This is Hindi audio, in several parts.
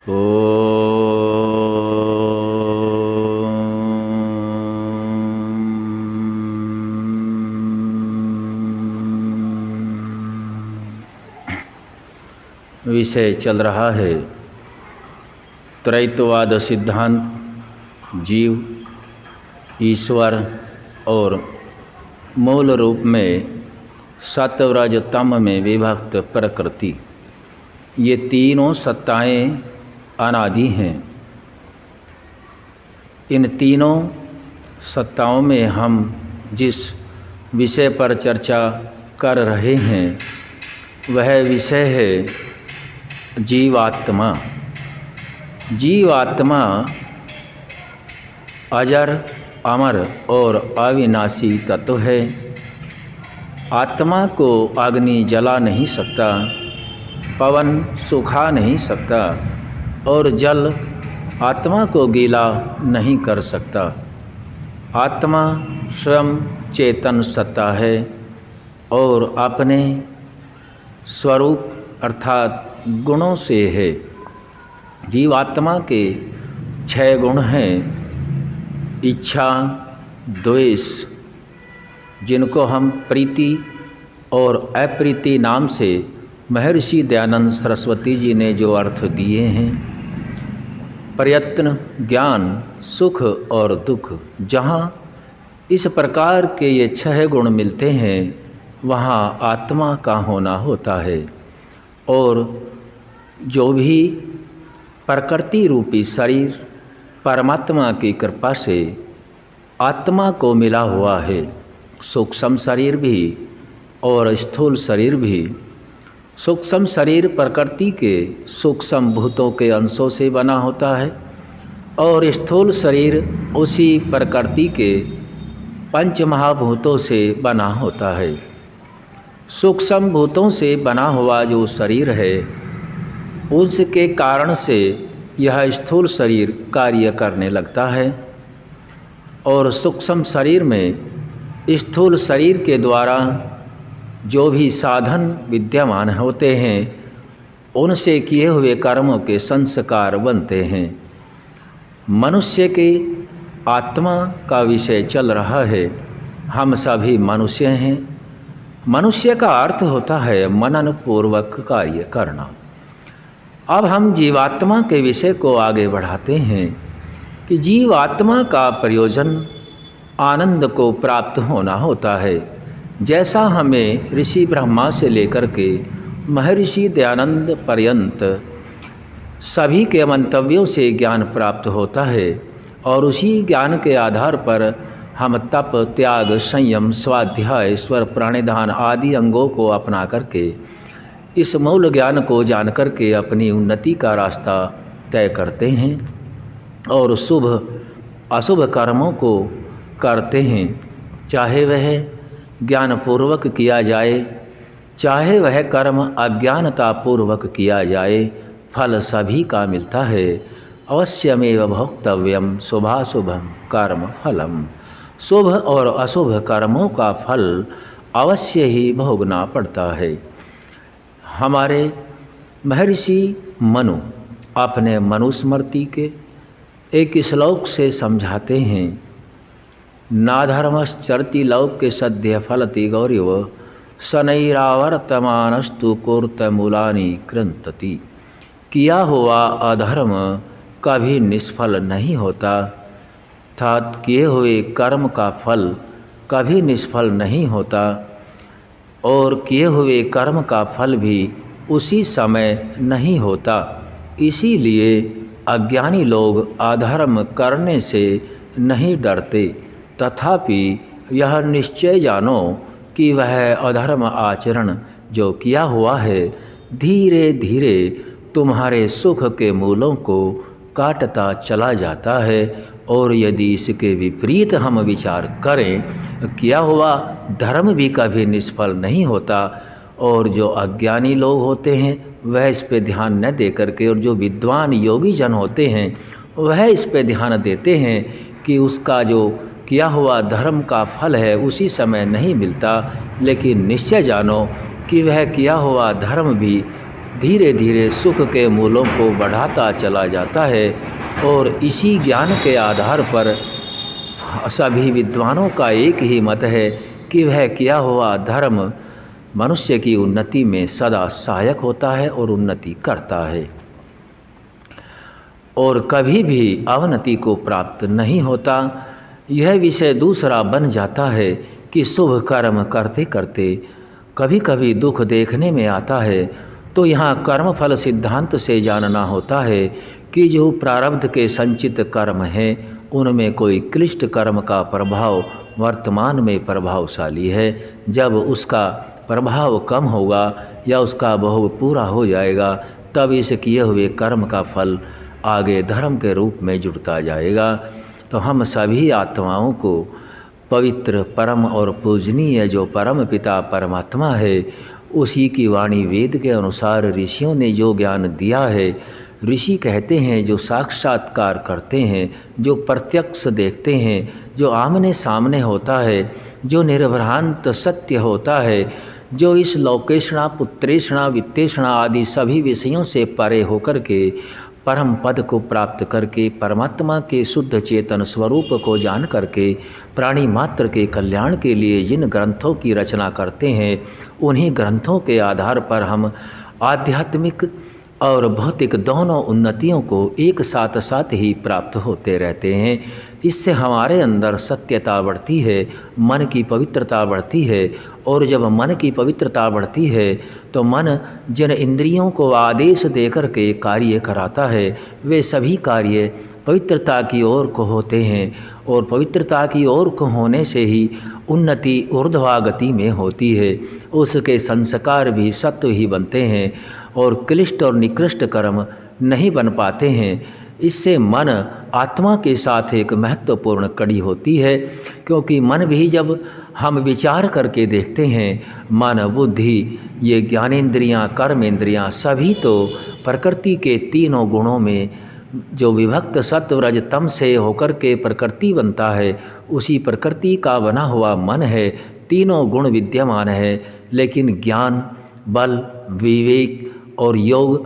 ओ विषय चल रहा है त्रैतवाद सिद्धांत, जीव, ईश्वर और मूल रूप में सत्व तम में विभक्त प्रकृति। ये तीनों सत्ताएं अनादि हैं। इन तीनों सत्ताओं में हम जिस विषय पर चर्चा कर रहे हैं वह विषय है जीवात्मा। जीवात्मा अजर, अमर और अविनाशी तत्व है। आत्मा को अग्नि जला नहीं सकता, पवन सुखा नहीं सकता और जल आत्मा को गीला नहीं कर सकता। आत्मा स्वयं चेतन सत्ता है और अपने स्वरूप अर्थात गुणों से है। जीवात्मा के 6 गुण हैं। इच्छा, द्वेष, जिनको हम प्रीति और अप्रीति नाम से महर्षि दयानंद सरस्वती जी ने जो अर्थ दिए हैं। प्रयत्न, ज्ञान, सुख और दुख। जहाँ इस प्रकार के ये 6 गुण मिलते हैं वहाँ आत्मा का होना होता है। और जो भी प्रकृति रूपी शरीर परमात्मा की कृपा से आत्मा को मिला हुआ है, सूक्ष्म शरीर भी और स्थूल शरीर भी। सूक्ष्म शरीर प्रकृति के सूक्ष्म भूतों के अंशों से बना होता है और स्थूल शरीर उसी प्रकृति के 5 महाभूतों से बना होता है। सूक्ष्म भूतों से बना हुआ जो शरीर है उसके कारण से यह स्थूल शरीर कार्य करने लगता है और सूक्ष्म शरीर में स्थूल शरीर के द्वारा जो भी साधन विद्यमान होते हैं उनसे किए हुए कर्मों के संस्कार बनते हैं। मनुष्य के आत्मा का विषय चल रहा है। हम सभी मनुष्य हैं। मनुष्य का अर्थ होता है मनन पूर्वक कार्य करना। अब हम जीवात्मा के विषय को आगे बढ़ाते हैं कि जीवात्मा का प्रयोजन आनंद को प्राप्त होना होता है। जैसा हमें ऋषि ब्रह्मा से लेकर के महर्षि दयानंद पर्यंत सभी के मंतव्यों से ज्ञान प्राप्त होता है और उसी ज्ञान के आधार पर हम तप, त्याग, संयम, स्वाध्याय, स्वर, प्राणिधान आदि अंगों को अपना करके इस मूल ज्ञान को जान करके अपनी उन्नति का रास्ता तय करते हैं और शुभ अशुभ कर्मों को करते हैं। चाहे वह ज्ञानपूर्वक किया जाए, चाहे वह कर्म अज्ञानतापूर्वक किया जाए, फल सभी का मिलता है। अवश्यमेव भोक्तव्यम शुभाशुभम कर्म फलम। शुभ और अशुभ कर्मों का फल अवश्य ही भोगना पड़ता है। हमारे महर्षि मनु अपने मनुस्मृति के एक श्लोक से समझाते हैं, नाधर्मश्चरति लौक्य सद्य फलति गौरव शनैरावर्तमानस्तु कोर्तमूलानि कृंतति। किया हुआ अधर्म कभी निष्फल नहीं होता, अर्थात किए हुए कर्म का फल कभी निष्फल नहीं होता और किए हुए कर्म का फल भी उसी समय नहीं होता। इसीलिए अज्ञानी लोग अधर्म करने से नहीं डरते, तथापि यह निश्चय जानो कि वह अधर्म आचरण जो किया हुआ है धीरे धीरे तुम्हारे सुख के मूलों को काटता चला जाता है। और यदि इसके विपरीत हम विचार करें, किया हुआ धर्म भी कभी निष्फल नहीं होता। और जो अज्ञानी लोग होते हैं वह इस पे ध्यान न दे करके, और जो विद्वान योगी जन होते हैं वह इस पे ध्यान देते हैं कि उसका जो किया हुआ धर्म का फल है उसी समय नहीं मिलता, लेकिन निश्चय जानो कि वह किया हुआ धर्म भी धीरे धीरे सुख के मूलों को बढ़ाता चला जाता है। और इसी ज्ञान के आधार पर सभी विद्वानों का एक ही मत है कि वह किया हुआ धर्म मनुष्य की उन्नति में सदा सहायक होता है और उन्नति करता है, और कभी भी अवनति को प्राप्त नहीं होता। यह विषय दूसरा बन जाता है कि शुभ कर्म करते करते कभी कभी दुख देखने में आता है, तो यहाँ कर्मफल सिद्धांत से जानना होता है कि जो प्रारब्ध के संचित कर्म हैं उनमें कोई क्लिष्ट कर्म का प्रभाव वर्तमान में प्रभावशाली है। जब उसका प्रभाव कम होगा या उसका बहु पूरा हो जाएगा, तब इस किए हुए कर्म का फल आगे धर्म के रूप में जुड़ता जाएगा। तो हम सभी आत्माओं को पवित्र, परम और पूजनीय जो परम पिता परमात्मा है, उसी की वाणी वेद के अनुसार ऋषियों ने जो ज्ञान दिया है, ऋषि कहते हैं जो साक्षात्कार करते हैं, जो प्रत्यक्ष देखते हैं, जो आमने सामने होता है, जो निर्भ्रांत सत्य होता है, जो इस लोकेशणा, पुत्रेषणा, वित्तेषणा आदि सभी विषयों से परे होकर के परम पद को प्राप्त करके परमात्मा के शुद्ध चेतन स्वरूप को जान करके प्राणी मात्र के कल्याण के लिए जिन ग्रंथों की रचना करते हैं, उन्हीं ग्रंथों के आधार पर हम आध्यात्मिक और भौतिक दोनों उन्नतियों को एक साथ साथ ही प्राप्त होते रहते हैं। इससे हमारे अंदर सत्यता बढ़ती है, मन की पवित्रता बढ़ती है, और जब मन की पवित्रता बढ़ती है तो मन जिन इंद्रियों को आदेश देकर के कार्य कराता है, वे सभी कार्य पवित्रता की ओर को होते हैं, और पवित्रता की ओर को होने से ही उन्नति ऊर्ध्वागति में होती है। उसके संस्कार भी सत्व ही बनते हैं और क्लिष्ट और निकृष्ट कर्म नहीं बन पाते हैं। इससे मन आत्मा के साथ एक महत्वपूर्ण कड़ी होती है, क्योंकि मन भी जब हम विचार करके देखते हैं, मन, बुद्धि, ये ज्ञानेंद्रियाँ, कर्मेंद्रियाँ सभी तो प्रकृति के तीनों गुणों में जो विभक्त सत्व रज तम से होकर के प्रकृति बनता है, उसी प्रकृति का बना हुआ मन है। तीनों गुण विद्यमान है, लेकिन ज्ञान, बल, विवेक और योग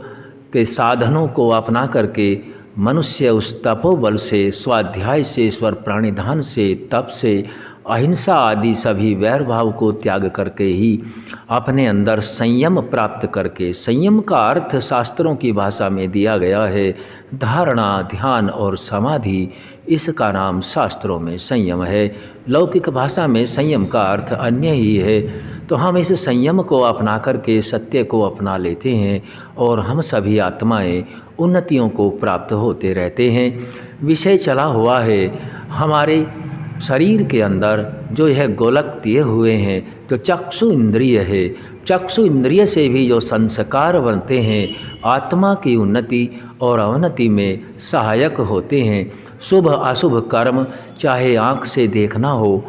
के साधनों को अपना करके मनुष्य उस तपोबल से, स्वाध्याय से, ईश्वर प्राणिधान से, तप से, अहिंसा आदि सभी वैर भाव को त्याग करके ही अपने अंदर संयम प्राप्त करके, संयम का अर्थ शास्त्रों की भाषा में दिया गया है धारणा, ध्यान और समाधि। इसका नाम शास्त्रों में संयम है। लौकिक भाषा में संयम का अर्थ अन्य ही है। तो हम इस संयम को अपना करके सत्य को अपना लेते हैं और हम सभी आत्माएं उन्नतियों को प्राप्त होते रहते हैं। विषय चला हुआ है हमारे शरीर के अंदर जो यह गोलक दिए हुए हैं, जो चक्षु इंद्रिय है, चक्षु इंद्रिय से भी जो संस्कार बनते हैं, आत्मा की उन्नति और अवनति में सहायक होते हैं। शुभ अशुभ कर्म, चाहे आँख से देखना हो,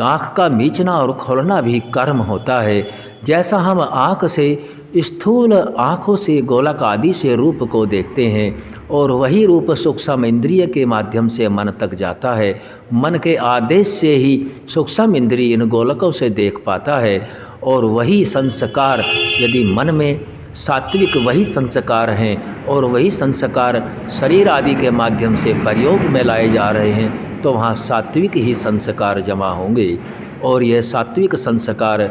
आँख का मीचना और खोलना भी कर्म होता है। जैसा हम आँख से स्थूल आँखों से गोलक आदि से रूप को देखते हैं, और वही रूप सूक्ष्म इंद्रिय के माध्यम से मन तक जाता है। मन के आदेश से ही सूक्ष्म इंद्रिय इन गोलकों से देख पाता है, और वही संस्कार यदि मन में सात्विक वही संस्कार हैं और वही संस्कार शरीर आदि के माध्यम से प्रयोग में लाए जा रहे हैं, तो वहाँ सात्विक ही संस्कार जमा होंगे। और यह सात्विक संस्कार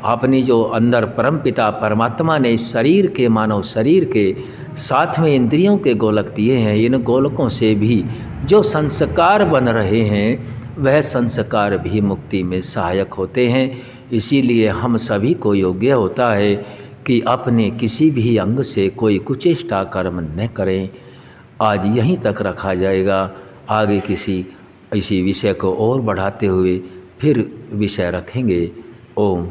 अपनी जो अंदर परमपिता परमात्मा ने शरीर के, मानव शरीर के साथ में इंद्रियों के गोलक दिए हैं, इन गोलकों से भी जो संस्कार बन रहे हैं वह संस्कार भी मुक्ति में सहायक होते हैं। इसीलिए हम सभी को योग्य होता है कि अपने किसी भी अंग से कोई कुचेष्टा कर्म न करें। आज यहीं तक रखा जाएगा। आगे किसी इसी विषय को और बढ़ाते हुए फिर विषय रखेंगे। ओम।